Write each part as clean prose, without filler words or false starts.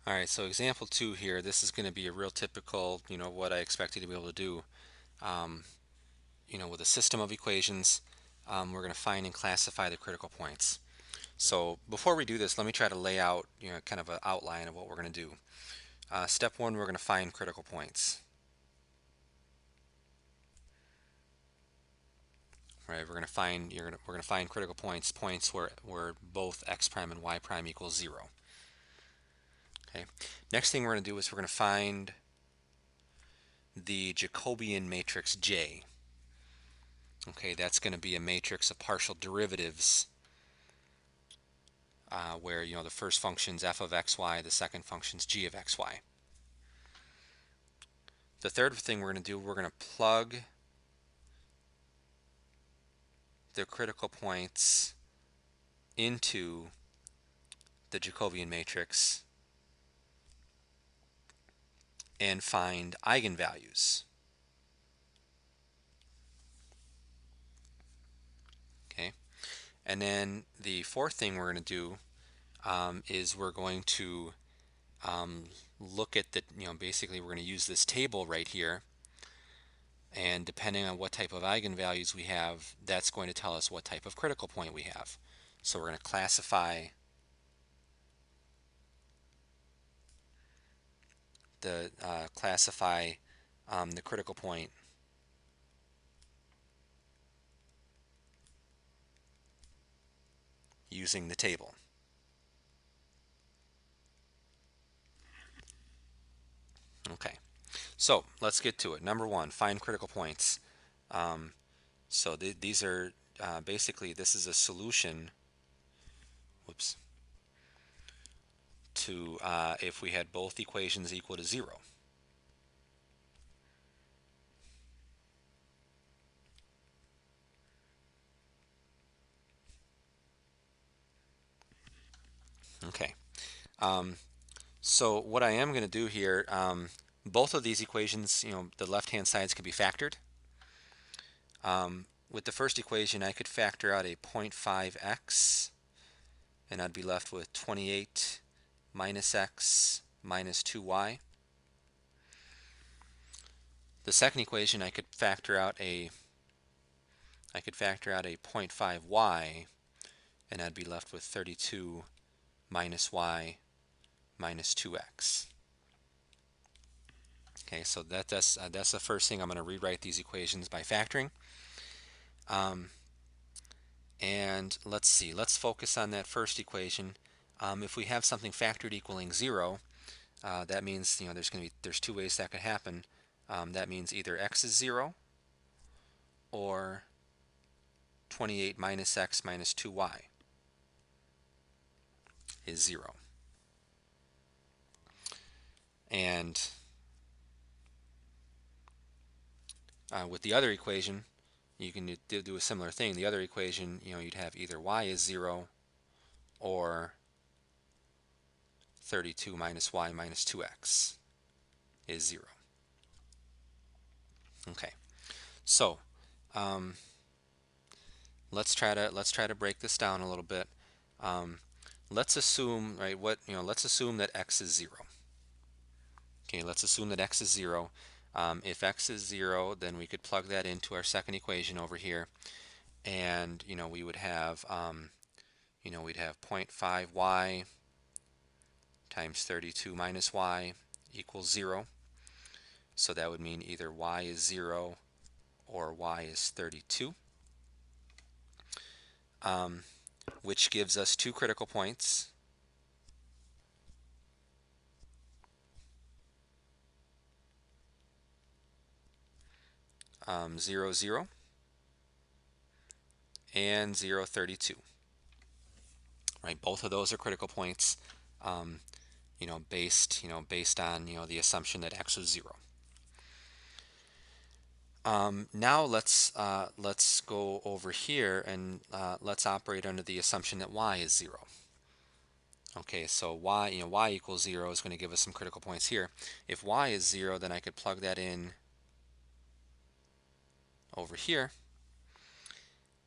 All right, so example 2 here, this is going to be a real typical, what I expect you to be able to do. Um, with a system of equations, we're going to find and classify the critical points. So before we do this, let me try to lay out, kind of an outline of what we're going to do. Step 1, we're going to find critical points. Right, we're going to find critical points, points where both x prime and y prime equals 0. Okay. Next thing we're going to do is we're going to find the Jacobian matrix J. Okay, that's going to be a matrix of partial derivatives where the first function's f of xy, the second function's g of xy. The third thing we're going to do, we're going to plug the critical points into the Jacobian matrix and find eigenvalues. Okay, and then the fourth thing we're going to do is we're going to look at the, basically we're going to use this table right here, and depending on what type of eigenvalues we have, that's going to tell us what type of critical point we have. So we're going to classify the critical point using the table. Okay, so let's get to it. Number one, find critical points. So these are basically, this is a solution, whoops, to if we had both equations equal to 0. Okay, so what I am going to do here, both of these equations, the left-hand sides can be factored. With the first equation, I could factor out a 0.5x, and I'd be left with 28 minus x minus 2y. The second equation, I could factor out a 0.5y, and I'd be left with 32 minus y minus 2x. Okay, so that's the first thing. I'm going to rewrite these equations by factoring. And let's see, let's focus on that first equation. If we have something factored equaling 0, that means there's two ways that could happen. That means either x is 0 or 28 minus x minus 2y is 0. And with the other equation, you can do a similar thing. The other equation, you'd have either y is 0 or 32 minus y minus 2x is 0. Okay, so um, let's try to break this down a little bit. Um, let's assume, right, let's assume that x is 0. Okay, let's assume that x is 0. If x is 0, then we could plug that into our second equation over here, and we would have we'd have 0.5y times 32 minus y equals 0. So that would mean either y is 0 or y is 32, which gives us two critical points. 0, 0 and 0, 32. Right, both of those are critical points, based on the assumption that x was 0. Now let's go over here and let's operate under the assumption that y is 0. Okay, so y equals 0 is going to give us some critical points here. If y is 0, then I could plug that in over here,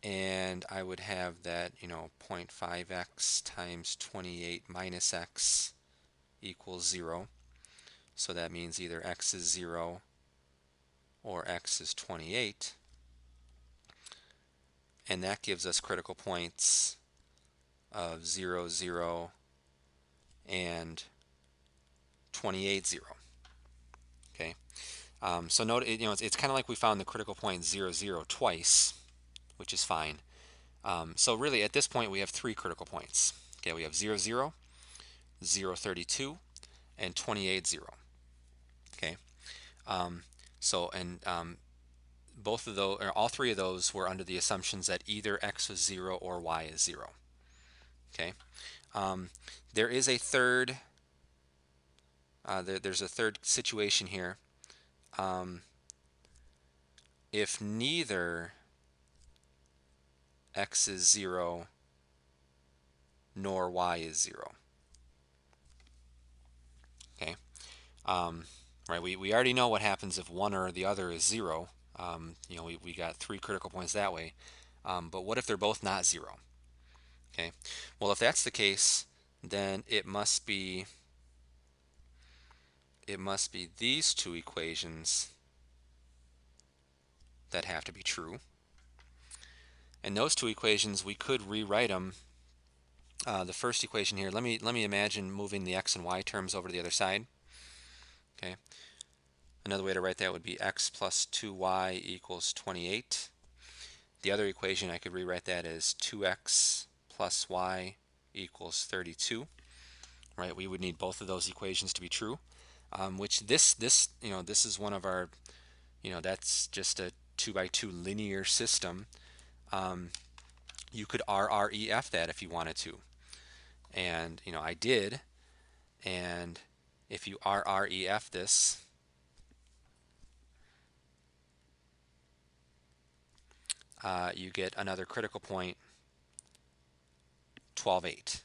and I would have that 0.5x times 28 minus x equals 0. So that means either x is 0 or x is 28. And that gives us critical points of 0, 0, and 28, 0. Okay. So note, it's kind of like we found the critical point 0, 0 twice, which is fine. So really, at this point, we have 3 critical points. Okay, we have 0, 0, 0, 32, and 28, 0. Okay. Both of those, or all 3 of those, were under the assumptions that either x was 0 or y is 0. Okay. There is a third. There's a third situation here. If neither x is 0 nor y is 0. Okay. Right. We already know what happens if one or the other is 0. We got 3 critical points that way. But what if they're both not 0? Okay. Well, if that's the case, then it must be these 2 equations that have to be true. And those 2 equations, we could rewrite them. The first equation here, let me imagine moving the x and y terms over to the other side. Okay. Another way to write that would be x plus 2y equals 28. The other equation, I could rewrite that as 2x plus y equals 32. Right? We would need both of those equations to be true. Which this is one of our, that's just a 2 by 2 linear system. You could RREF that if you wanted to, and I did. And if you RREF this, you get another critical point, 12, 8.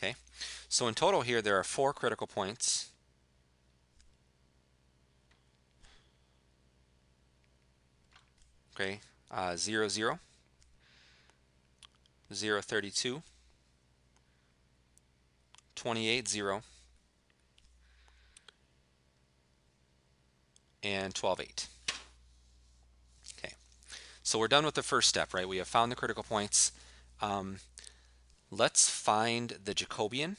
Okay, so in total here there are 4 critical points. Okay, 0, 0, 0, 32, 28, 0, and 12, 8. Okay, so we're done with the first step, right? We have found the critical points. Let's find the Jacobian.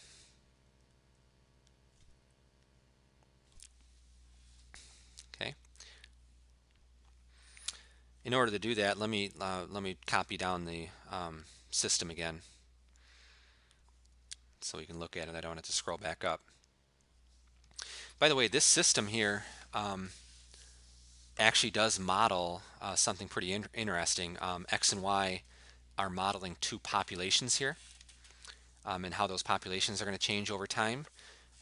Okay. In order to do that, let me copy down the system again, so we can look at it. I don't have to scroll back up. By the way, this system here actually does model something pretty interesting. X and Y are modeling 2 populations here, and how those populations are going to change over time.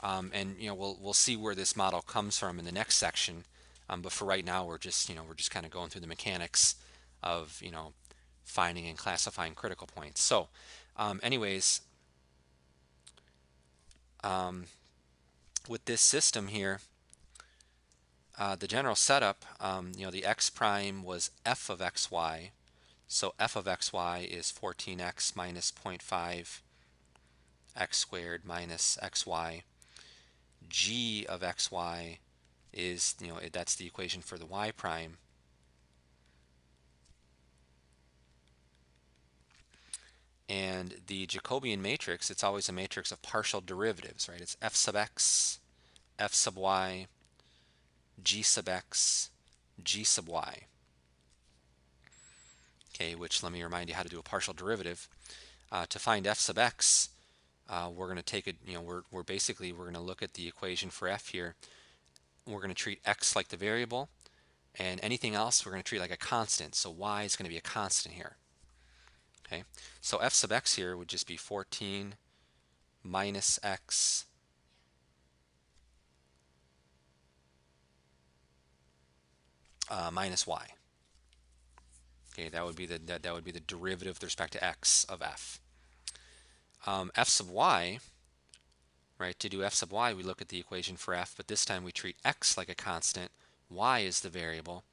And we'll see where this model comes from in the next section. But for right now, we're just kind of going through the mechanics of finding and classifying critical points. So, anyways, with this system here, the general setup, the x prime was f of xy. So f of xy is 14x minus 0.5 x squared minus xy. G of xy is, that's the equation for the y prime. And the Jacobian matrix, it's always a matrix of partial derivatives, right? It's f sub x, f sub y, g sub x, g sub y. Okay, which, let me remind you how to do a partial derivative. To find f sub x, we're going to take it, we're going to look at the equation for f here. We're going to treat x like the variable, and anything else we're going to treat like a constant. So y is going to be a constant here. Okay, so f sub x here would just be 14 minus x minus y. Okay, that would be the derivative with respect to x of f. F sub y, right? To do f sub y, we look at the equation for f, but this time we treat x like a constant, y is the variable.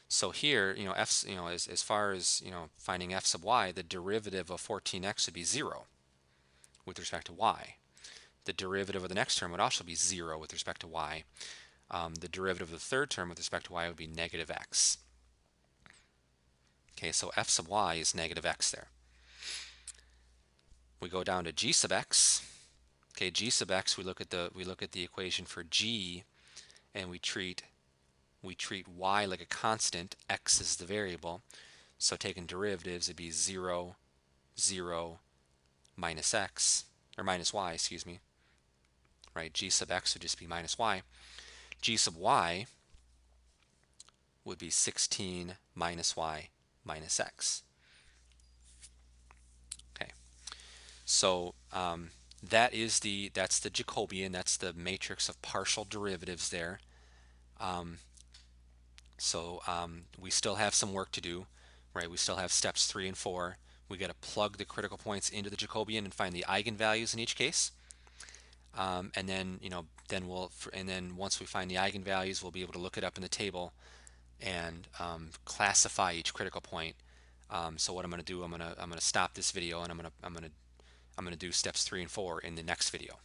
So here, f, as far as finding f sub y, the derivative of 14x would be 0 with respect to y. The derivative of the next term would also be 0 with respect to y. The derivative of the third term with respect to y would be negative x. Okay, so f sub y is negative x there. We go down to g sub x. Okay, g sub x, we look at the equation for g, and we treat y like a constant. X is the variable. So taking derivatives, it'd be 0, 0, minus x, or minus y, excuse me. Right? G sub x would just be minus y. G sub y would be 16 minus y minus x. Okay, so that's the Jacobian. That's the matrix of partial derivatives there. We still have some work to do, right? We still have steps 3 and 4. We got to plug the critical points into the Jacobian and find the eigenvalues in each case. And then once we find the eigenvalues, we'll be able to look it up in the table and classify each critical point. So what I'm going to do, I'm going to stop this video, and I'm going to do steps 3 and 4 in the next video.